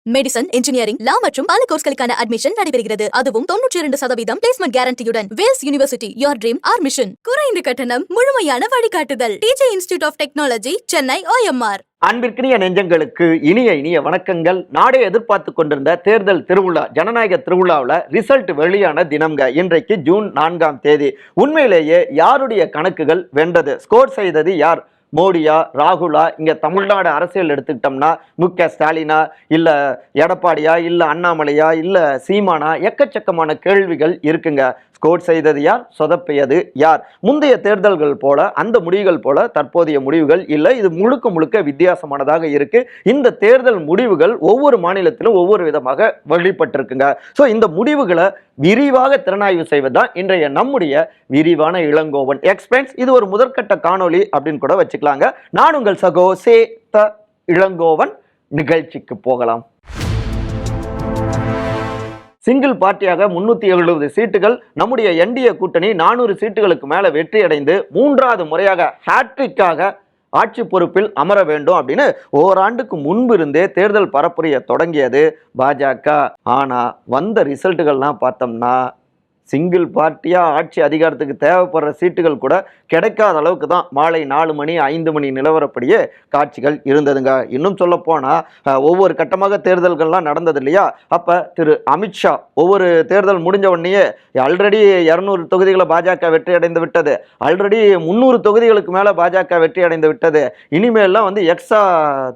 Medicine, engineering, லா மற்றும் பல கோர்ஸ்களுக்கான admission நடைபெறுகிறது. அதுவும் 92% பிளேஸ்மெண்ட் கேரண்டியுடன். Vels university, your dream, our mission. குறைந்த கட்டணம், முழுமையான வழிகாட்டுதல். DJ institute of technology, Chennai, OMR. அன்பிற்கினிய நெஞ்சங்களுக்கு இனிய வணக்கங்கள். நாடே எதிர்பார்த்து கொண்டிருந்த தேர்தல் திருவிழா, ஜனநாயக திருவிழாவில் ரிசல்ட் வெளியான தினம்ங்க. இன்றைக்கு ஜூன் 4ஆம் தேதி. உண்மையிலேயே யாருடைய கணக்குகள் வென்றது? ஸ்கோர் செய்தது யார்? மோடியா, ராகுலா? இங்க தமிழ்நாடு அரசியல் எடுத்துக்கிட்டோம்னா முக ஸ்டாலினா, இல்ல எடப்பாடியா, இல்ல அண்ணாமலையா, இல்ல சீமானா? எக்கச்சக்கமான கேள்விகள் இருக்குங்க. ஸ்கோர் செய்தது யார்? சொதப்பியது யார்? முந்தைய தேர்தல்கள் போல அந்த முடிவுகள் போல தற்போதைய முடிவுகள் இல்லை. இது முழுக்க வித்தியாசமானதாக இருக்கு. இந்த தேர்தல் முடிவுகள் ஒவ்வொரு மாநிலத்திலும் ஒவ்வொரு விதமாக வெளிப்பட்டிருக்குங்க. ஸோ இந்த முடிவுகளை விரிவாக திறனாய்வு செய்வதுதான் இன்றைய நம்முடைய விரிவான இளங்கோவன் எக்ஸ்பிளைன்ஸ். இது ஒரு முதற்கட்ட காணொளி அப்படின்னு கூட வச்சுக்கலாங்க. நான் உங்கள் சகோ இளங்கோவன். நிகழ்ச்சிக்கு போகலாம். சிங்கிள் பார்ட்டியாக 370 சீட்டுகள், நம்முடைய என்டிஏ கூட்டணி 400 சீட்டுகளுக்கு மேல வெற்றி அடைந்து 3வது முறையாக ஹேட்ரிக்காக ஆட்சி பொறுப்பில் அமர வேண்டும் அப்படின்னு ஓராண்டுக்கு முன்பு இருந்தே தேர்தல் பரப்புரைய தொடங்கியது பாஜக. ஆனா வந்த ரிசல்ட்டுகள்லாம் பார்த்தோம்னா சிங்கிள் பார்ட்டியா ஆட்சி அதிகாரத்துக்கு தேவைப்படுற சீட்டுகள் கூட கிடைக்காத அளவுக்கு தான் மாலை 4 மணி 5 மணி நிலவரப்படியே காட்சிகள் இருந்ததுங்க. இன்னும் சொல்ல போனா ஒவ்வொரு கட்டமாக தேர்தல்கள்லாம் நடந்தது இல்லையா? அப்ப திரு அமித்ஷா ஒவ்வொரு தேர்தல் முடிஞ்ச உடனே ஆல்ரெடி 200 தொகுதிகளை பாஜக வெற்றி அடைந்து விட்டது, ஆல்ரெடி 300 தொகுதிகளுக்கு மேல பாஜக வெற்றி அடைந்து விட்டது, இனிமேல்லாம் வந்து எக்ஸ்ட்ரா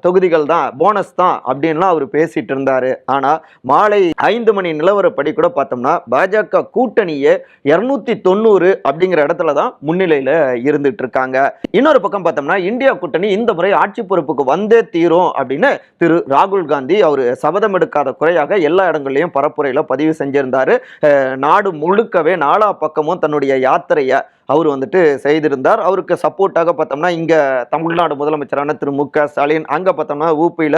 தொகுதிகள் தான், போனஸ் தான் அப்படின்லாம் அவர் பேசிட்டு இருந்தாரு. ஆனா மாலை 5 மணி நிலவரப்படி கூட பார்த்தோம்னா பாஜக கூட்டணி 290 அப்படிங்கிற இடத்துல தான் முன்னிலையில இருந்துட்டு இருக்காங்க. இன்னொரு பக்கம் பார்த்தோம்னா இந்தியா கூட்டணி இந்த முறை ஆட்சி பொறுப்புக்கு வந்தே தீரும் அப்படின்னு திரு ராகுல் காந்தி அவர் சபதம் எடுக்காத குறையாக எல்லா இடங்கள்லயும் பரப்புரையில பதிவு செஞ்சிருந்தாரு. நாடு முழுக்கவே 4 பக்கமும் தன்னுடைய யாத்திரையை அவர் வந்துட்டு செய்திருந்தார். அவருக்கு சப்போர்ட்டாக பார்த்தோம்னா இங்க தமிழ்நாடு முதலமைச்சரான திரு முக ஸ்டாலின், அங்க பார்த்தோம்னா ஊபியில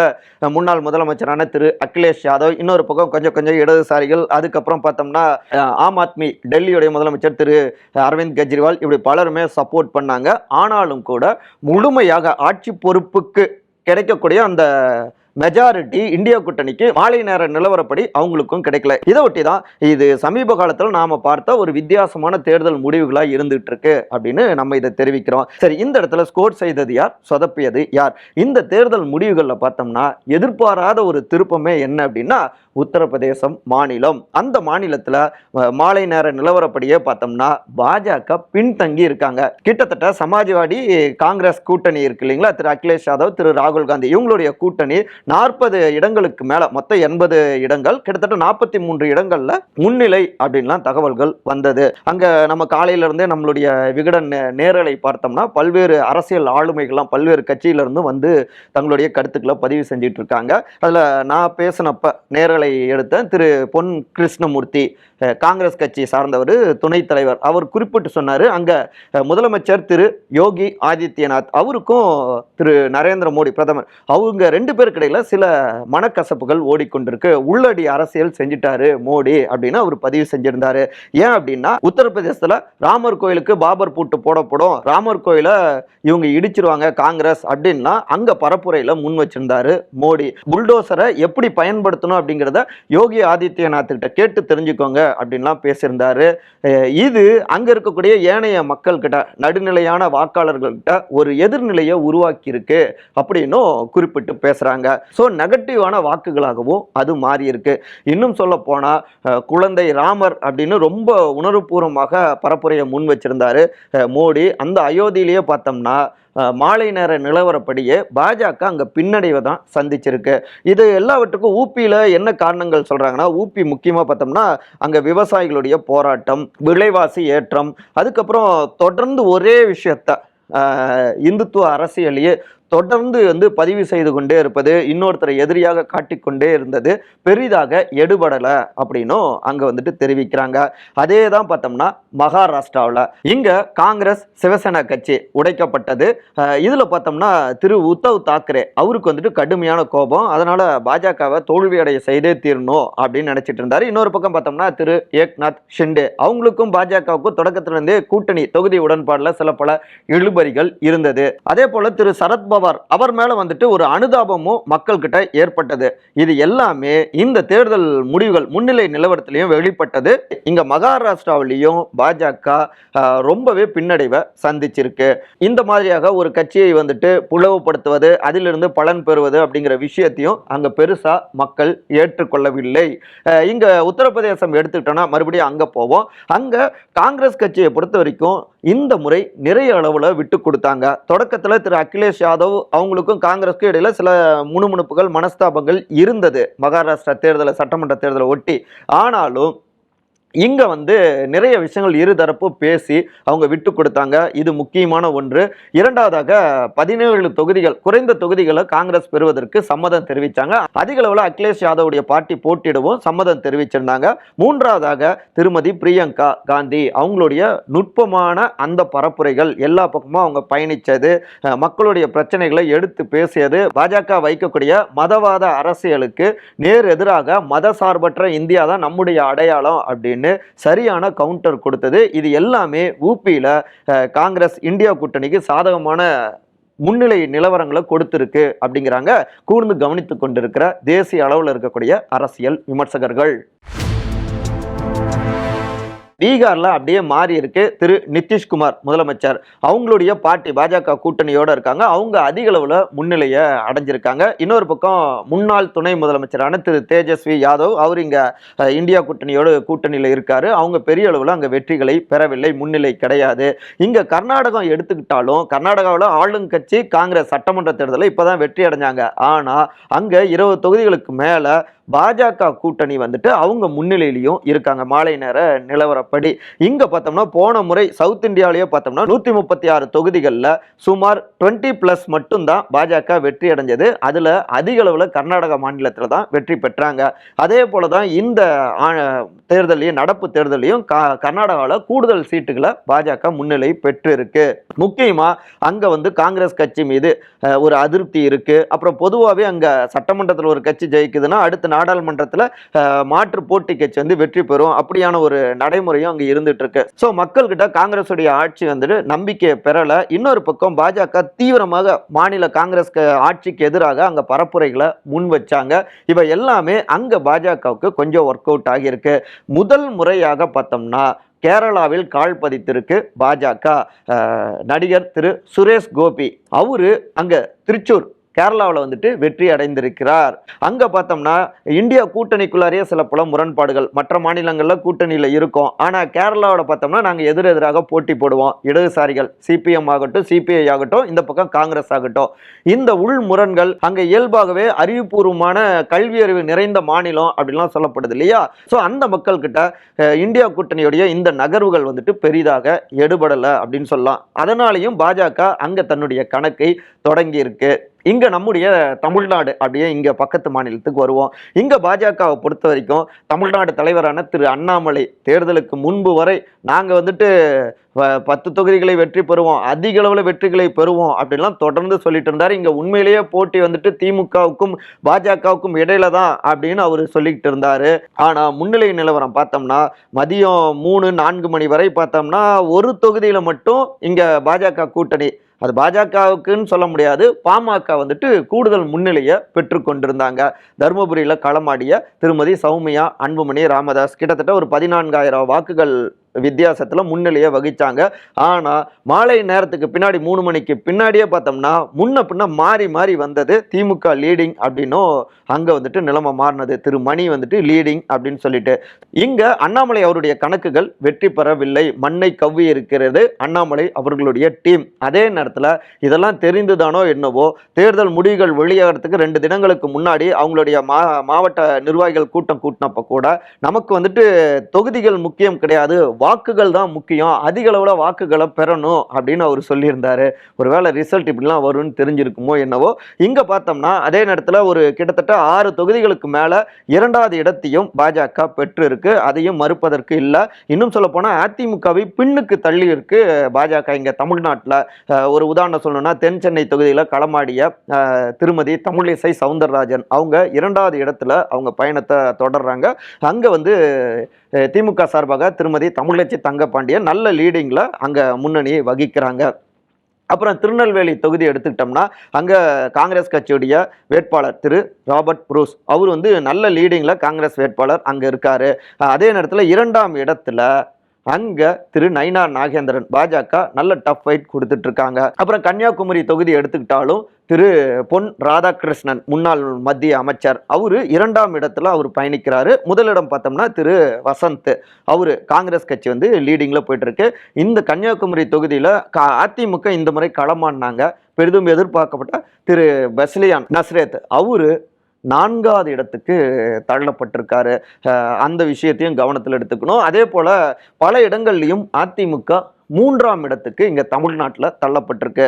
முன்னாள் முதலமைச்சரான திரு அகிலேஷ் யாதவ், இன்னொரு பக்கம் கொஞ்சம் இடதுசாரிகள், அதுக்கப்புறம் பார்த்தோம்னா ஆம் ஆத்மி டெல்லியுடைய முதலமைச்சர் திரு அரவிந்த் கெஜ்ரிவால், இப்படி பலருமே சப்போர்ட் பண்ணாங்க. ஆனாலும் கூட முழுமையாக ஆட்சி பொறுப்புக்கு கிடைக்கக்கூடிய அந்த மெஜாரிட்டி இந்தியா கூட்டணிக்கு மாலை நேர நிலவரப்படி அவங்களுக்கும் கிடைக்கல. இதை ஒட்டி தான் இது சமீப காலத்தில் நாம பார்த்த ஒரு வித்தியாசமான தேர்தல் முடிவுகளா இருந்துட்டு இருக்கு அப்படின்னு நம்ம இதை தெரிவிக்கிறோம். சரி, இந்த இடத்துல ஸ்கோர் செய்தது யார்? சொதப்பியது யார்? இந்த தேர்தல் முடிவுகளில் பார்த்தோம்னா எதிர்பாராத ஒரு திருப்பமே என்ன அப்படின்னா உத்தரப்பிரதேசம் மாநிலம். அந்த மாநிலத்தில் மாலை நேர நிலவரப்படியே பார்த்தோம்னா பாஜக பின்தங்கி இருக்காங்க. கிட்டத்தட்ட சமாஜ்வாடி காங்கிரஸ் கூட்டணி இருக்கு இல்லைங்களா, திரு அகிலேஷ் யாதவ், திரு ராகுல் காந்தி, இவங்களுடைய கூட்டணி 40 இடங்களுக்கு மேல, மொத்தம் 80 இடங்கள், கிட்டத்தட்ட 43 இடங்கள்ல முன்னிலை அப்படின்லாம் தகவல்கள் வந்தது. அங்க நம்ம காலையில இருந்தே நம்மளுடைய விகடன் நேரலை பார்த்தோம்னா பல்வேறு அரசியல் ஆளுமைகள்லாம் பல்வேறு கட்சியில இருந்து வந்து தங்களுடைய கருத்துக்களை பதிவு செஞ்சிட்டு இருக்காங்க. அதுல நான் பேசினப்ப நேரலை எடுத்த திரு பொன் கிருஷ்ணமூர்த்தி, காங்கிரஸ் கட்சி சார்ந்தவர், துணைத் தலைவர், அவர் குறிப்பிட்டு சொன்னாரு, அங்க முதலமைச்சர் திரு யோகி ஆதித்யநாத் அவருக்கும் திரு நரேந்திர மோடி பிரதமர், அவங்க 2 பேருக்கு இடையில சில மனக்கசப்புகள் ஓடிக்கொண்டிருக்கு, உள்ளடி அரசியல் செஞ்சிட்டாரு மோடி அப்படின்னு அவர் பதிவு செஞ்சிருந்தாரு. ஏன் அப்படின்னா உத்தரப்பிரதேசத்துல ராமர் கோயிலுக்கு பாபர் பூட்டு போடப்படும், ராமர் கோயிலை இவங்க இடிச்சிருவாங்க காங்கிரஸ் அப்படின்னா அங்க பரப்புரையில முன் வச்சிருந்தாரு மோடி. புல்டோசரை எப்படி பயன்படுத்தணும் அப்படிங்கிறத யோகி ஆதித்யநாத் கிட்ட கேட்டு தெரிஞ்சுக்கோங்க அப்படின்லாம் பேசியிருந்தாரு. இது அங்க இருக்கக்கூடிய ஏனைய மக்கள் கிட்ட, நடுநிலையான வாக்காளர்கள் கிட்ட ஒரு எதிர்நிலையை உருவாக்கி இருக்கு அப்படின்னும் குறிப்பிட்டு பேசுறாங்க. ஸோ நெகட்டிவான வாக்குகளாகவும் அது மாறி இருக்கு. இன்னும் சொல்ல போனா குழந்தை ராமர் அப்படின்னு ரொம்ப உணர்வுபூர்வமாக பரப்புரையை முன் வச்சிருந்தாரு மோடி. அந்த அயோத்தியிலேயே பார்த்தோம்னா மாலை நேர நிலவரப்படியே பாஜக அங்க பின்னடைவை தான் சந்திச்சிருக்கு. இது எல்லாவற்றுக்கும் ஊபியில என்ன காரணங்கள் சொல்றாங்கன்னா, ஊபி முக்கியமா பார்த்தோம்னா அங்க விவசாயிகளுடைய போராட்டம், விலைவாசி ஏற்றம், அதுக்கப்புறம் தொடர்ந்து ஒரே விஷயத்த இந்துத்துவ அரசியலையே தொடர்ந்து வந்து பதிவு செய்து கொண்டே இருப்பது, இன்னொருத்தரை எதிரியாக காட்டிக்கொண்டே இருந்தது பெரிதாக எடுபடலை அப்படின்னும் அங்க வந்துட்டு தெரிவிக்கிறாங்க. அதே தான் பார்த்தோம்னா மகாராஷ்டிராவில் இங்க காங்கிரஸ் சிவசேனா கட்சி உடைக்கப்பட்டது. இதுல பார்த்தோம்னா திரு உத்தவ் தாக்கரே அவருக்கு வந்துட்டு கடுமையான கோபம், அதனால பாஜகவை தோல்வியடைய செய்தே தீரணும் அப்படின்னு நினைச்சிட்டு இருந்தாரு. இன்னொரு பக்கம் பார்த்தோம்னா திரு ஏக்நாத் ஷிண்டே அவங்களுக்கும் பாஜகவுக்கும் தொடக்கத்திலிருந்தே கூட்டணி தொகுதி உடன்பாடுல சில பல இழுபறிகள் இருந்தது. அதே போல திரு சரத்பாபு பவார் அவர் மேல வந்துட்டு ஒரு அனுதாபமும் மக்கள் கிட்ட ஏற்பட்டது. இது எல்லாமே இந்த தேர்தல் முடிவுகள் முன்னிலை நிலவரத்திலையும் வெளிப்பட்டது. இங்க மகாராஷ்டிராவிலையும் பாஜக ரொம்பவே பின்னடைவை சந்திச்சிருக்கு. இந்த மாதிரியாக ஒரு கட்சியை வந்துட்டு புலவுபடுத்துவது, அதிலிருந்து பலன் பெறுவது அப்படிங்கிற விஷயத்தையும் அங்க பெருசா மக்கள் ஏற்றுக்கொள்ளவில்லை. இங்க உத்தரப்பிரதேசம் எடுத்துக்கிட்டோம்னா மறுபடியும் அங்க போவோம். அங்க காங்கிரஸ் கட்சியை பொறுத்த வரைக்கும் இந்த முறை நிறைய அளவுல விட்டு கொடுத்தாங்க. தொடக்கத்துல திரு அகிலேஷ் யாதவ் அவங்களுக்கும் காங்கிரஸ்க்கும் இடையில சில முணுமுணுப்புகள், மனஸ்தாபங்கள் இருந்தது மகாராஷ்டிரா தேர்தலை, சட்டமன்ற தேர்தலை ஒட்டி. ஆனாலும் இங்க நிறைய விஷயங்கள் இருதரப்பு பேசி அவங்க விட்டு கொடுத்தாங்க. இது முக்கியமான ஒன்று. இரண்டாவதாக 17 தொகுதிகள், குறைந்த தொகுதிகளை காங்கிரஸ் பெறுவதற்கு சம்மதம் தெரிவித்தாங்க. அதிக அளவில் அகிலேஷ் யாதவுடைய பார்ட்டி போட்டியிடவும் சம்மதம் தெரிவிச்சிருந்தாங்க. மூன்றாவதாக திருமதி பிரியங்கா காந்தி அவங்களுடைய நுட்பமான அந்த பரப்புரைகள், எல்லா பக்கமும் அவங்க பயணிச்சது, மக்களுடைய பிரச்சனைகளை எடுத்து பேசியது, பாஜக வைக்கக்கூடிய மதவாத அரசியலுக்கு நேர் எதிராக மதசார்பற்ற இந்தியா தான் நம்முடைய அடையாளம் அப்படின்னு சரியான கவுண்டர் கொடுத்தது. இது எல்லாமே ஊபியில காங்கிரஸ் இந்தியா கூட்டணிக்கு சாதகமான முன்னிலை நிலவரங்களை கொடுத்திருக்கு அப்படிங்கிறாங்க கூர்ந்து கவனித்துக் கொண்டிருக்கிற தேசிய அளவில் இருக்கக்கூடிய அரசியல் விமர்சகர்கள். பீகார்ல அப்படியே மாறி இருக்கு. திரு நிதிஷ்குமார் முதலமைச்சர் அவங்களுடைய பார்ட்டி பாஜக கூட்டணியோட இருக்காங்க. அவங்க அதிக அளவுல முன்னிலையை அடைஞ்சிருக்காங்க. இன்னொரு பக்கம் முன்னாள் துணை முதலமைச்சரான திரு தேஜஸ்வி யாதவ் அவர் இங்க இந்தியா கூட்டணியில இருக்காரு. அவங்க பெரிய அளவுல அங்க வெற்றிகளை பெறவில்லை, முன்னிலை கிடையாது. இங்க கர்நாடகம் எடுத்துக்கிட்டாலும் கர்நாடகாவில் ஆளும் கட்சி காங்கிரஸ் சட்டமன்ற தேர்தலில் இப்பதான் வெற்றி அடைஞ்சாங்க. ஆனா அங்க 20 தொகுதிகளுக்கு மேல பாஜக கூட்டணி அவங்க முன்னிலையிலையும் இருக்காங்க மாலை நேர நிலவரப்படி. இங்க பார்த்தோம்னா போன முறை சவுத் இந்தியாவிலேயே பார்த்தோம்னா 136 தொகுதிகளில் சுமார் 20+ மட்டும்தான் பாஜக வெற்றி அடைஞ்சது. அதுல அதிக அளவில் கர்நாடக மாநிலத்தில் தான் வெற்றி பெற்றாங்க. அதே போலதான் இந்த தேர்தலையும் நடப்பு தேர்தலையும் கர்நாடகாவில் கூடுதல் சீட்டுகளை பாஜக முன்னிலை பெற்று இருக்கு. முக்கியமா அங்க காங்கிரஸ் கட்சி மீது ஒரு அதிருப்தி இருக்கு. அப்புறம் பொதுவாகவே அங்க சட்டமன்றத்தில் ஒரு கட்சி ஜெயிக்குதுன்னா அடுத்த நாடாளுமன்றத்தில் மாற்று போட்டி கட்சி வெற்றி பெறும். அப்படியான ஒரு நடைமுறையும் அங்க இருந்துட்டு இருக்கு. ஸோ மக்கள் கிட்ட காங்கிரஸ் உடைய ஆட்சி நம்பிக்கையை பெறல. இன்னொரு பக்கம் பாஜக தீவிரமாக மாநில காங்கிரஸ் ஆட்சிக்கு எதிராக அங்க பரப்புரைகளை முன் வச்சாங்க. இவை எல்லாமே அங்க பாஜகவுக்கு கொஞ்சம் ஒர்க் அவுட் ஆகியிருக்கு. முதல் முறையாக பார்த்தோம்னா கேரளாவில் கால் பதித்திருக்கு பாஜக. நடிகர் திரு சுரேஷ் கோபி அவரு அங்க திருச்சூர் கேரளாவில் வெற்றி அடைந்திருக்கிறார். அங்க பார்த்தோம்னா இந்தியா கூட்டணிக்குள்ளாரே சில பல முரண்பாடுகள், மற்ற மாநிலங்களில் கூட்டணியில் இருக்கும். ஆனால் கேரளாவோட பார்த்தோம்னா நாங்கள் எதிரெதிராக போட்டி போடுவோம். இடதுசாரிகள் சிபிஎம் ஆகட்டும், சிபிஐ ஆகட்டும், இந்த பக்கம் காங்கிரஸ் ஆகட்டும், இந்த உள் முரண்கள் அங்கே இயல்பாகவே அறிவுபூர்வமான கல்வி அறிவு நிறைந்த மாநிலம் அப்படின்லாம் சொல்லப்படுது இல்லையா? ஸோ அந்த மக்கள் கிட்ட இந்தியா கூட்டணியுடைய இந்த நகர்வுகள் பெரிதாக எடுபடலை அப்படின்னு சொல்லலாம். அதனாலையும் பாஜக அங்க தன்னுடைய கணக்கை தொடங்கி இருக்கு. இங்க நம்முடைய தமிழ்நாடு அப்படியே இங்க பக்கத்து மாநிலத்துக்கு வருவோம். இங்க பாஜகவை பொறுத்த வரைக்கும் தமிழ்நாடு தலைவரான திரு அண்ணாமலை தேர்தலுக்கு முன்பு வரை நாங்க 10 தொகுதிகளை வெற்றி பெறுவோம், அதிக அளவுல வெற்றிகளை பெறுவோம் அப்படின்லாம் தொடர்ந்து சொல்லிட்டு இருந்தாரு. இங்க உண்மையிலேயே போட்டி திமுகவுக்கும் பாஜகவுக்கும் இடையில தான் அப்படின்னு அவரு சொல்லிட்டு இருந்தாரு. ஆனா முன்னிலை நிலவரம் பார்த்தோம்னா மதியம் 3-4 மணி வரை பார்த்தோம்னா ஒரு தொகுதியில மட்டும் இங்க பாஜக கூட்டணி, அது பாஜகவுக்குன்னு சொல்ல முடியாது, பாமக கூடுதல் முன்னிலையை பெற்று கொண்டிருந்தாங்க. தருமபுரியில் களமாடிய திருமதி சௌமியா அன்புமணி ராமதாஸ் கிட்டத்தட்ட ஒரு 14,000 வாக்குகள் வித்தியாசத்தில் முன்னிலையை வகிச்சாங்க. ஆனால் மாலை நேரத்துக்கு பின்னாடி 3 மணிக்கு பின்னாடியே பார்த்தோம்னா முன்ன பின்ன மாறி மாறி வந்தது. திமுக லீடிங் அப்படின்னும் அங்கே நிலைமை மாறினது. திரு மணி லீடிங் அப்படின்னு சொல்லிட்டு இங்க அண்ணாமலை அவருடைய கணக்குகள் வெற்றி பெறவில்லை, மண்ணை கவ்வி இருக்கிறது அண்ணாமலை அவர்களுடைய டீம். அதே நேரத்தில் இதெல்லாம் தெரிந்துதானோ என்னவோ தேர்தல் முடிவுகள் வெளியாகிறதுக்கு 2 தினங்களுக்கு முன்னாடி அவங்களுடைய மாவட்ட நிர்வாகிகள் கூட்டம் கூட்டினப்ப கூட நமக்கு தொகுதிகள் முக்கியம் கிடையாது, வாக்குகள் தான் முக்கியம், அதிக அளவுல வாக்குகளை பெறணும் அப்படின்னு அவர் சொல்லியிருந்தாரு. ஒருவேளை ரிசல்ட் இப்படிலாம் வரும்னு தெரிஞ்சிருக்குமோ என்னவோ. இங்க பார்த்தோம்னா அதே நேரத்தில் ஒரு கிட்டத்தட்ட 6 தொகுதிகளுக்கு மேல 2வது இடத்தையும் பாஜக பெற்று இருக்கு. அதையும் மறுப்பதற்கு இல்லை. இன்னும் சொல்ல போனா அதிமுகவை பின்னுக்கு தள்ளி இருக்கு பாஜக. இங்க தமிழ்நாட்டில் ஒரு உதாரணம் சொல்லணும்னா தென் சென்னை தொகுதியில் களமாடிய திருமதி தமிழிசை சவுந்தரராஜன் அவங்க 2வது இடத்துல அவங்க பயணத்தை தொடர்றாங்க. அங்க திமுக சார்பாக திருமதி தமிழச்சி தங்கப்பாண்டியன் நல்ல லீடிங்ல அங்க முன்னணியை வகிக்கிறாங்க. அப்புறம் திருநெல்வேலி தொகுதி எடுத்துக்கிட்டோம்னா அங்கே காங்கிரஸ் கட்சியுடைய வேட்பாளர் திரு ராபர்ட் புரூஸ், அவர் வந்து நல்ல லீடிங்கில் காங்கிரஸ் வேட்பாளர் அங்கே இருக்காரு. அதே நேரத்தில் 2ஆம் இடத்துல அங்கே திரு நயினார் நாகேந்திரன் பாஜக நல்ல டஃப் ஃபைட் கொடுத்துட்டு இருக்காங்க. அப்புறம் கன்னியாகுமரி தொகுதி எடுத்துக்கிட்டாலும் திரு பொன் ராதாகிருஷ்ணன் முன்னாள் மத்திய அமைச்சர், அவரு 2ஆம் இடத்துல அவர் பயணிக்கிறாரு. முதலிடம் பார்த்தோம்னா திரு வசந்த், அவரு காங்கிரஸ் கட்சி வந்து லீடிங்ல போயிட்டு இருக்கு. இந்த கன்னியாகுமரி தொகுதியில அதிமுக இந்த முறை களமாடினாங்க. பெரிதும் எதிர்பார்க்கப்பட்ட திரு பஸ்லியான் நஸ்ரத், அவரு 4வது இடத்துக்கு தள்ளப்பட்டிருக்காரு. அந்த விஷயத்தையும் கவனத்தில் எடுத்துக்கணும். அதே போல பல இடங்கள்லையும் அதிமுக 3ஆம் இடத்துக்கு இங்க தமிழ்நாட்டில் தள்ளப்பட்டிருக்கு.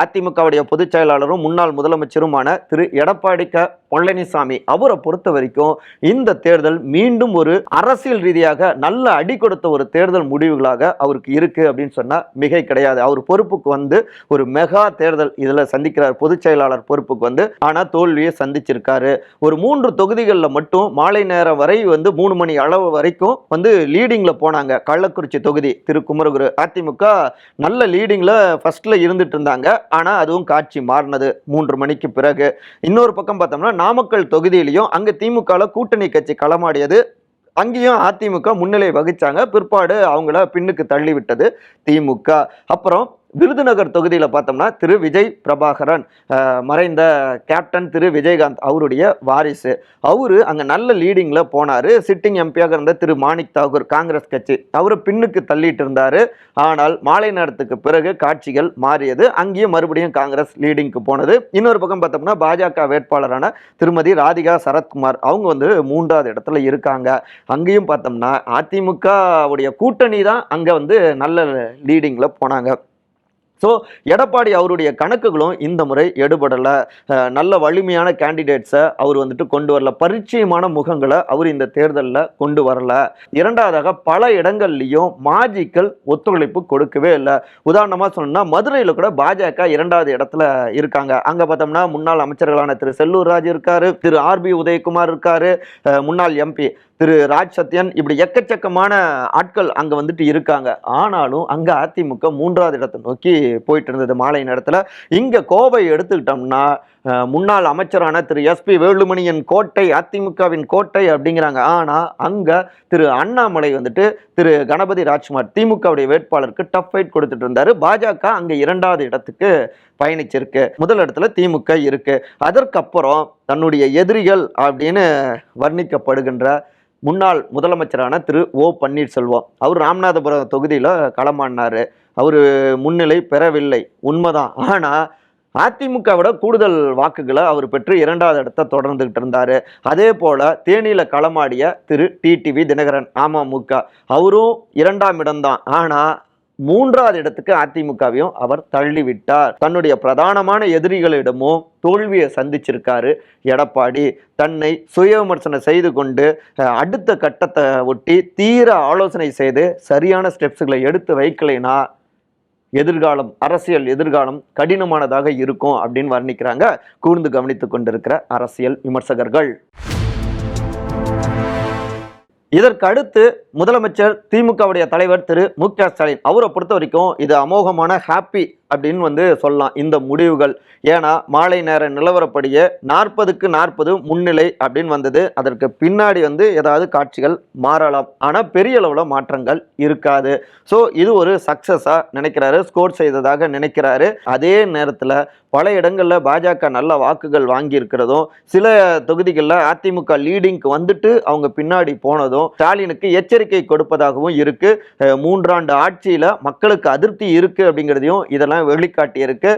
அதிமுகவுடைய பொதுச் செயலாளரும் முன்னாள் முதலமைச்சருமான திரு எடப்பாடி பழனிசாமி, அவரை பொறுத்த வரைக்கும் இந்த தேர்தல் மீண்டும் ஒரு அரசியல் ரீதியாக நல்ல அடி கொடுத்த ஒரு தேர்தல் முடிவுகளாக அவருக்கு இருக்கு அப்படின்னு சொன்னா மிகை கிடையாது. அவர் பொறுப்புக்கு வந்து ஒரு மெகா தேர்தல் இதுல சந்திக்கிறார், பொதுச் செயலாளர் பொறுப்புக்கு வந்து. ஆனா தோல்வியை சந்திச்சிருக்காரு. ஒரு 3 தொகுதிகளில் மட்டும் மாலை நேரம் வரை வந்து 3 மணி அளவு வரைக்கும் வந்து லீடிங்ல போனாங்க. கள்ளக்குறிச்சி தொகுதி திரு குமரகுரு, அதிமுக நல்ல லீடிங்ல ஃபர்ஸ்ட்ல இருந்துட்டு இருந்தாங்க. ஆனா அதுவும் காட்சி மாறினது 3 மணிக்கு பிறகு. இன்னொரு பக்கம் பார்த்தோம்னா நாமக்கல் தொகுதியிலையும் அங்க திமுக கூட்டணி கட்சி களமாடியது. அங்கேயும் அதிமுக முன்னிலை வகிச்சாங்க. பிற்பாடு அவங்கள பின்னுக்கு தள்ளி விட்டது திமுக. அப்புறம் விருதுநகர் தொகுதியில் பார்த்தோம்னா திரு விஜய் பிரபாகரன், மறைந்த கேப்டன் திரு விஜயகாந்த் அவருடைய வாரிசு, அவரு அங்கே நல்ல லீடிங்கில் போனார். சிட்டிங் எம்பியாக இருந்த திரு மாணிக் தாகூர் காங்கிரஸ் கட்சி, அவரை பின்னுக்கு தள்ளிட்டு இருந்தார். ஆனால் மாலை நேரத்துக்கு பிறகு காட்சிகள் மாறியது. அங்கேயும் மறுபடியும் காங்கிரஸ் லீடிங்க்கு போனது. இன்னொரு பக்கம் பார்த்தோம்னா பாஜக வேட்பாளரான திருமதி ராதிகா சரத்குமார், அவங்க வந்து 3வது இடத்துல இருக்காங்க. அங்கேயும் பார்த்தோம்னா அதிமுக உடைய கூட்டணி தான் அங்கே வந்து நல்ல லீடிங்கில் போனாங்க. ஸோ எடப்பாடி அவருடைய கணக்குகளும் இந்த முறை எடுபடலை. நல்ல வலிமையான கேண்டிடேட்ஸை அவர் வந்துட்டு கொண்டு வரல. பரிச்சயமான முகங்களை அவர் இந்த தேர்தலில் கொண்டு வரல. 2வதாக பல இடங்கள்லையும் மாஜிக்கள் ஒத்துழைப்பு கொடுக்கவே இல்லை. உதாரணமாக சொன்னோம்னா மதுரையில் கூட பாஜக 2வது இடத்துல இருக்காங்க. அங்கே பார்த்தோம்னா முன்னாள் அமைச்சர்களான திரு செல்லூர் ராஜ் இருக்காரு, திரு RB உதயகுமார் இருக்காரு, முன்னாள் MP திரு ராஜ் சத்யன், இப்படி எக்கச்சக்கமான ஆட்கள் அங்கே வந்துட்டு இருக்காங்க. ஆனாலும் அங்கே அதிமுக 3வது இடத்தை நோக்கி போயிட்டு இருந்தது மாலை நேரத்தில். இங்கே கோவை எடுத்துக்கிட்டோம்னா முன்னாள் அமைச்சரான திரு SP வேலுமணியின் கோட்டை, அதிமுகவின் கோட்டை அப்படிங்கிறாங்க. ஆனால் அங்கே திரு அண்ணாமலை வந்துட்டு திரு கணபதி ராஜ்குமார் திமுகவுடைய வேட்பாளருக்கு டஃப் ஃபைட் கொடுத்துட்டு இருந்தாரு. பாஜக அங்கே 2வது இடத்துக்கு பயணிச்சிருக்கு. முதல் இடத்துல திமுக இருக்கு. அதற்கப்புறம் தன்னுடைய எதிரிகள் அப்படின்னு வர்ணிக்கப்படுகின்ற முன்னாள் முதலமைச்சரான திரு O பன்னீர்செல்வம், அவர் ராமநாதபுரம் தொகுதியில் களமாடினார். அவர் முன்னிலை பெறவில்லை, உண்மைதான். ஆனால் அதிமுக விட கூடுதல் வாக்குகளை அவர் பெற்று 2வது இடத்தை தொடர்ந்துகிட்டு இருந்தார். அதே போல் தேனியில் களமாடிய திரு TTV தினகரன் அமமுக, அவரும் 2ஆம் இடம்தான். ஆனால் 3வது இடத்துக்கு அதிமுகவையும் அவர் தள்ளிவிட்டார். தன்னுடைய பிரதானமான எதிரிகளிடமும் தோல்வியை சந்திச்சிருக்காரு எடப்பாடி. தன்னை சுய விமர்சனம் செய்து கொண்டு அடுத்த கட்டத்தை ஒட்டி தீர ஆலோசனை செய்து சரியான ஸ்டெப்ஸுகளை எடுத்து வைக்கலைனா எதிர்காலம், அரசியல் எதிர்காலம் கடினமானதாக இருக்கும் அப்படின்னு வர்ணிக்கிறாங்க கூர்ந்து கவனித்து கொண்டிருக்கிற அரசியல் விமர்சகர்கள். இதற்கு அடுத்து முதலமைச்சர் திமுகவுடைய தலைவர் திரு மு.க. ஸ்டாலின், அவரை பொறுத்த வரைக்கும் இது அமோகமான ஹாப்பி அப்படின்னு வந்து சொல்லலாம் இந்த முடிவுகள். ஏன்னா மாலை நேர நிலவரப்படியே 40க்கு 40 முன்னிலை அப்படின்னு வந்தது. அதற்கு பின்னாடி வந்து ஏதாவது காட்சிகள் மாறலாம், ஆனால் பெரிய அளவில் மாற்றங்கள் இருக்காது. ஸோ இது ஒரு சக்சஸாக நினைக்கிறாரு, ஸ்கோர் செய்ததாக நினைக்கிறாரு. அதே நேரத்தில் பல இடங்களில் பாஜக நல்ல வாக்குகள் வாங்கி இருக்கிறதும், சில தொகுதிகளில் அதிமுக லீடிங்க்கு வந்துட்டு அவங்க பின்னாடி போனதும் ஸ்டாலினுக்கு எச்சரிக்கை கொடுப்பதாகவும் இருக்கு. 3 ஆண்டு ஆட்சியில் மக்களுக்கு அதிருப்தி இருக்கு அப்படிங்கிறதையும் இதெல்லாம் வெளிக்காட்டி இருக்கு.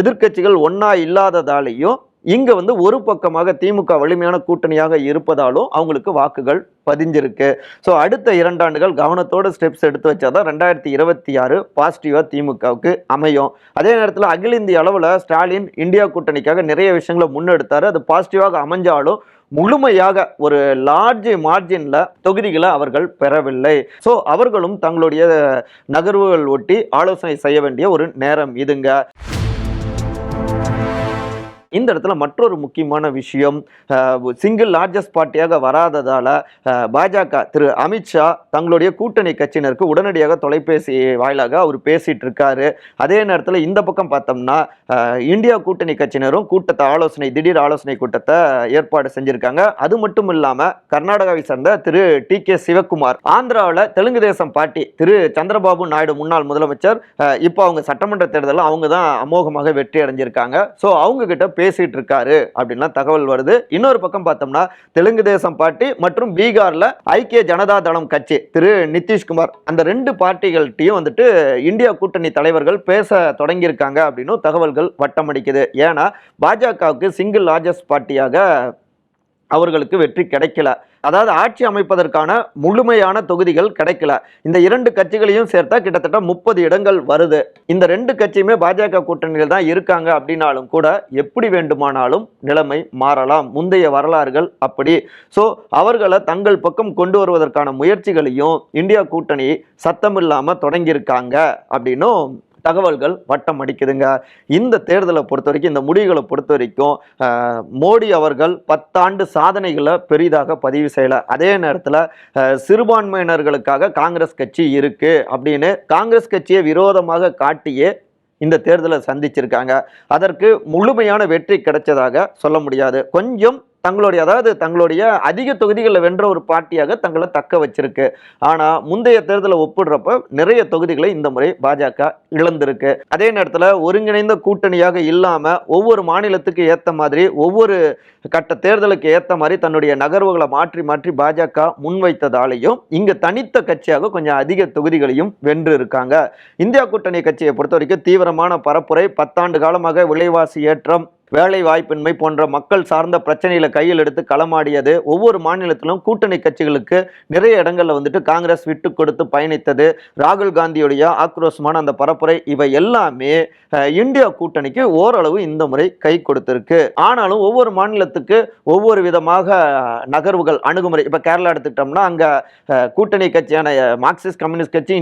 எதிர்க்கட்சிகள் ஒன்னா இல்லாததாலேயும் இங்க வந்து ஒரு பக்கமாக திமுக வலிமையான கூட்டணியாக இருப்பதாலும் அவங்களுக்கு வாக்குகள் பதிஞ்சிருக்கு. ஸோ அடுத்த 2 ஆண்டுகள் கவனத்தோட ஸ்டெப்ஸ் எடுத்து வச்சாதான் 2026 பாசிட்டிவா திமுகவுக்கு அமையும். அதே நேரத்தில் அகில இந்திய அளவில் ஸ்டாலின் இந்தியா கூட்டணிக்காக நிறைய விஷயங்களை முன்னெடுத்தாரு. அது பாசிட்டிவாக அமைஞ்சாலும் முழுமையாக ஒரு லார்ஜ் மார்ஜின்ல தொகுதிகளை அவர்கள் பெறவில்லை. ஸோ அவர்களும் தங்களுடைய நகர்வுகள் ஒட்டி ஆலோசனை செய்ய வேண்டிய ஒரு நேரம் இதுங்க. இந்த இடத்துல மற்றொரு முக்கியமான விஷயம், சிங்கிள் லார்ஜஸ்ட் பார்ட்டியாக வராததால பாஜக திரு அமித்ஷா தங்களுடைய கூட்டணி கட்சியினருக்கு உடனடியாக தொலைபேசி வாயிலாக அவர் பேசிட்டு இருக்காரு. அதே நேரத்தில் இந்த பக்கம் பார்த்தோம்னா இந்தியா கூட்டணி கட்சியினரும் திடீர் ஆலோசனை கூட்டத்தை ஏற்பாடு செஞ்சிருக்காங்க. அது மட்டும் இல்லாம கர்நாடகாவை சேர்ந்த திரு டி.கே. சிவகுமார், ஆந்திராவில் தெலுங்கு தேசம் பார்ட்டி திரு சந்திரபாபு நாயுடு முன்னாள் முதலமைச்சர், இப்போ அவங்க சட்டமன்ற தேர்தலில் அவங்க தான் அமோகமாக வெற்றி அடைஞ்சிருக்காங்க. ஸோ அவங்க கிட்ட பேசிட்டு இருக்காரு அப்படின்லாம் தகவல் வருது. இன்னொரு பக்கம் பார்த்தோம்னா தெலுங்கு தேசம் பார்ட்டி மற்றும் பீகார்ல ஐக்கிய ஜனதா தளம் கட்சி திரு நிதிஷ்குமார், அந்த 2 பார்ட்டிகள்கிட்டையும் வந்துட்டு இந்தியா கூட்டணி தலைவர்கள் பேச தொடங்கியிருக்காங்க அப்படின்னு தகவல்கள் வட்டமடிக்குது. ஏன்னா பாஜகவுக்கு சிங்கிள் லார்ஜஸ்ட் பார்ட்டியாக அவர்களுக்கு வெற்றி கிடைக்கல, அதாவது ஆட்சி அமைப்பதற்கான முழுமையான தொகுதிகள் கிடைக்கல. இந்த 2 கட்சிகளையும் சேர்த்தா கிட்டத்தட்ட 30 இடங்கள் வருது. இந்த 2 கட்சியுமே பாஜக கூட்டணியில் தான் இருக்காங்க அப்படின்னாலும் கூட எப்படி வேண்டுமானாலும் நிலைமை மாறலாம். முந்தைய வரலாறுகள் அப்படி. ஸோ அவர்களை தங்கள் பக்கம் கொண்டு வருவதற்கான முயற்சிகளையும் இந்தியா கூட்டணி சத்தமில்லாமல் தொடங்கியிருக்காங்க அப்படின்னும் தகவல்கள் வட்டம் அடிக்குதுங்க. இந்த தேர்தலை பொறுத்த வரைக்கும், இந்த முடிவுகளை பொறுத்த வரைக்கும் மோடி அவர்கள் 10 ஆண்டு சாதனைகளை பெரிதாக பதிவு செய்யலை. அதே நேரத்தில் சிறுபான்மையினர்களுக்காக காங்கிரஸ் கட்சி இருக்கு அப்படின்னு காங்கிரஸ் கட்சியை விரோதமாக காட்டியே இந்த தேர்தலை சந்திச்சிருக்காங்க. அதற்கு முழுமையான வெற்றி கிடைச்சதாக சொல்ல முடியாது. கொஞ்சம் தங்களுடைய அதிக தொகுதிகளில் வென்ற ஒரு பார்ட்டியாக தங்களை தக்க வச்சிருக்கு. ஆனால் முந்தைய தேர்தலை ஒப்பிடுறப்ப நிறைய தொகுதிகளை இந்த முறை பாஜக இழந்திருக்கு. அதே நேரத்தில் ஒருங்கிணைந்த கூட்டணியாக இல்லாமல் ஒவ்வொரு மாநிலத்துக்கு ஏற்ற மாதிரி, ஒவ்வொரு கட்ட தேர்தலுக்கு ஏற்ற மாதிரி தன்னுடைய நகர்வுகளை மாற்றி மாற்றி பாஜக முன்வைத்ததாலேயும் இங்கு தனித்த கட்சியாக கொஞ்சம் அதிக தொகுதிகளையும் வென்று இருக்காங்க. இந்தியா கூட்டணி கட்சியை பொறுத்த வரைக்கும் தீவிரமான பரப்புரை, 10 ஆண்டு காலமாக விலைவாசி ஏற்றம், வேலை வாய்ப்பின்மை போன்ற மக்கள் சார்ந்த பிரச்சனைகளை கையில் எடுத்து களமாடியது. ஒவ்வொரு மாநிலத்திலும் கூட்டணி கட்சிகளுக்கு நிறைய இடங்கள்ல வந்துட்டு காங்கிரஸ் விட்டு கொடுத்து பயணித்தது, ராகுல் காந்தியுடைய ஆக்ரோஷமான அந்த பரப்புரை, இவை எல்லாமே இந்தியா கூட்டணிக்கு ஓரளவு இந்த முறை கை கொடுத்திருக்கு. ஆனாலும் ஒவ்வொரு மாநிலத்துக்கு ஒவ்வொரு விதமாக நகர்வுகள், அணுகுமுறை. இப்ப கேரளா எடுத்துக்கிட்டோம்னா அங்க கூட்டணி கட்சியான மார்க்சிஸ்ட் கம்யூனிஸ்ட் கட்சி,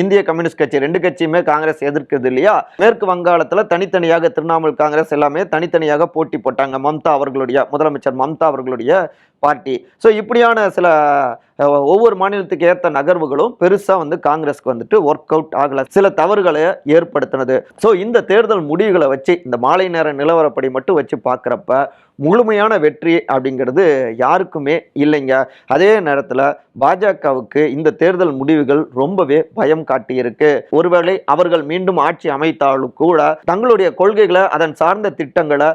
இந்திய கம்யூனிஸ்ட் கட்சி 2 கட்சியுமே காங்கிரஸ் எதிர்க்குது இல்லையா. மேற்கு வங்காளத்தில் தனித்தனியாக திரிணாமுல் காங்கிரஸ் எல்லாமே தனித்தனியாக போட்டி போட்டாங்க. முதலமைச்சர் மம்தா அவர்களுடைய பார்ட்டி. ஸோ இப்படியான சில ஒவ்வொரு மாநிலத்துக்கு ஏற்ற நகர்வுகளும் பெருசாக காங்கிரஸ்க்கு வந்துட்டு ஒர்க் அவுட் ஆகலை, சில தவறுகளை ஏற்படுத்தினது. ஸோ இந்த தேர்தல் முடிவுகளை வச்சு, இந்த மாலை நேர நிலவரப்படி மட்டும் வச்சு பார்க்குறப்ப முழுமையான வெற்றி அப்படிங்கிறது யாருக்குமே இல்லைங்க. அதே நேரத்தில் பாஜகவுக்கு இந்த தேர்தல் முடிவுகள் ரொம்பவே பயம் காட்டியிருக்கு. ஒருவேளை அவர்கள் மீண்டும் ஆட்சி அமைத்தாலும் கூட தங்களுடைய கொள்கைகளை, அதன் சார்ந்த திட்டங்களை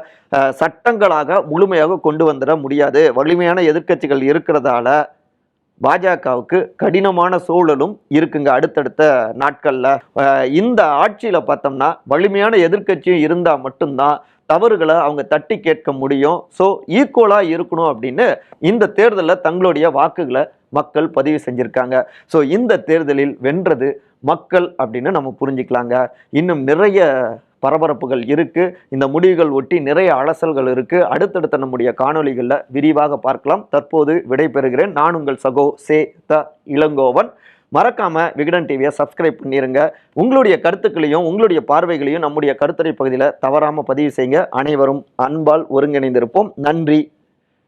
சட்டங்களாக முழுமையாக கொண்டு வந்துட முடியாது. வலிமையான எதிர்க்கட்சிகள் இருக்கிறதால பாஜகவுக்கு கடினமான சூழலும் இருக்குங்க அடுத்தடுத்த நாட்கள்ல. இந்த ஆட்சியில பார்த்தோம்னா வலிமையான எதிர்க்கட்சியும் இருந்தா மட்டும்தான் தவறுகளை அவங்க தட்டி கேட்க முடியும். ஸோ ஈக்குவலா இருக்கணும் அப்படின்னு இந்த தேர்தலில் தங்களுடைய வாக்குகளை மக்கள் பதிவு செஞ்சிருக்காங்க. ஸோ இந்த தேர்தலில் வென்றது மக்கள் அப்படின்னு நம்ம புரிஞ்சுக்கலாங்க. இன்னும் நிறைய பரபரப்புகள் இருக்கு, இந்த முடிவுகள் ஒட்டி நிறைய அலசல்கள் இருக்கு. அடுத்தடுத்த நம்முடைய காணொளிகளில் விரிவாக பார்க்கலாம். தற்போது விடைபெறுகிறேன். நான் உங்கள் சகோ இளங்கோவன். மறக்காம விகடன் டிவியை சப்ஸ்கிரைப் பண்ணிருங்க. உங்களுடைய கருத்துக்களையும் உங்களுடைய பார்வைகளையும் நம்முடைய கருத்துரை பகுதியில் தவறாம பதிவு செய்யுங்க. அனைவரும் அன்பால் ஒருங்கிணைந்திருப்போம். நன்றி,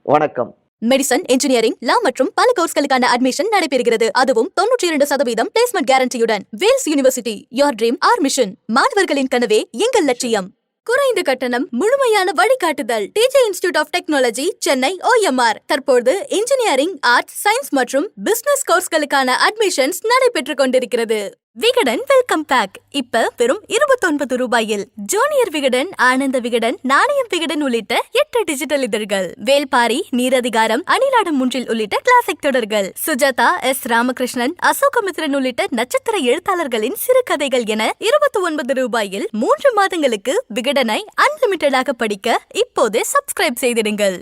வணக்கம். மெடிசன், இன்ஜினியரிங், லா மற்றும் பல கோர்ஸ்களுக்கான அட்மிஷன் நடைபெறுகிறது. அதுவும் 92% பிளேஸ்மெண்ட் கேரண்டியுடன். Vels university, your dream our mission. மாணவர்களின் கனவே எங்கள் லட்சியம். குறைந்த கட்டணம், முழுமையான வழிகாட்டுதல். DJ institute of technology, Chennai, OMR. தற்போது இன்ஜினியரிங், ஆர்ட்ஸ், சயின்ஸ் மற்றும் பிசினஸ் கோர்ஸ்களுக்கான அட்மிஷன்ஸ் நடைபெற்றுக் கொண்டிருக்கிறது. விகடன் வெல்கம் பேக் இப்ப வெறும் 29 ரூபாயில். ஜூனியர் விகடன், ஆனந்த விகடன், நாணயம் விகடன் உள்ளிட்ட 8 டிஜிட்டல் இதழ்கள். வேல்பாரி, நீரதிகாரம், அணிலாடம் 3 உள்ளிட்ட கிளாசிக் தொடர்கள். சுஜாதா, S. ராமகிருஷ்ணன், அசோகமித்ரன் உள்ளிட்ட நட்சத்திர எழுத்தாளர்களின் சிறுகதைகள் என 29 ரூபாயில் 3 மாதங்களுக்கு விகடனை அன்லிமிட்டடாக படிக்க இப்போதே சப்ஸ்கிரைப் செய்திடுங்கள்.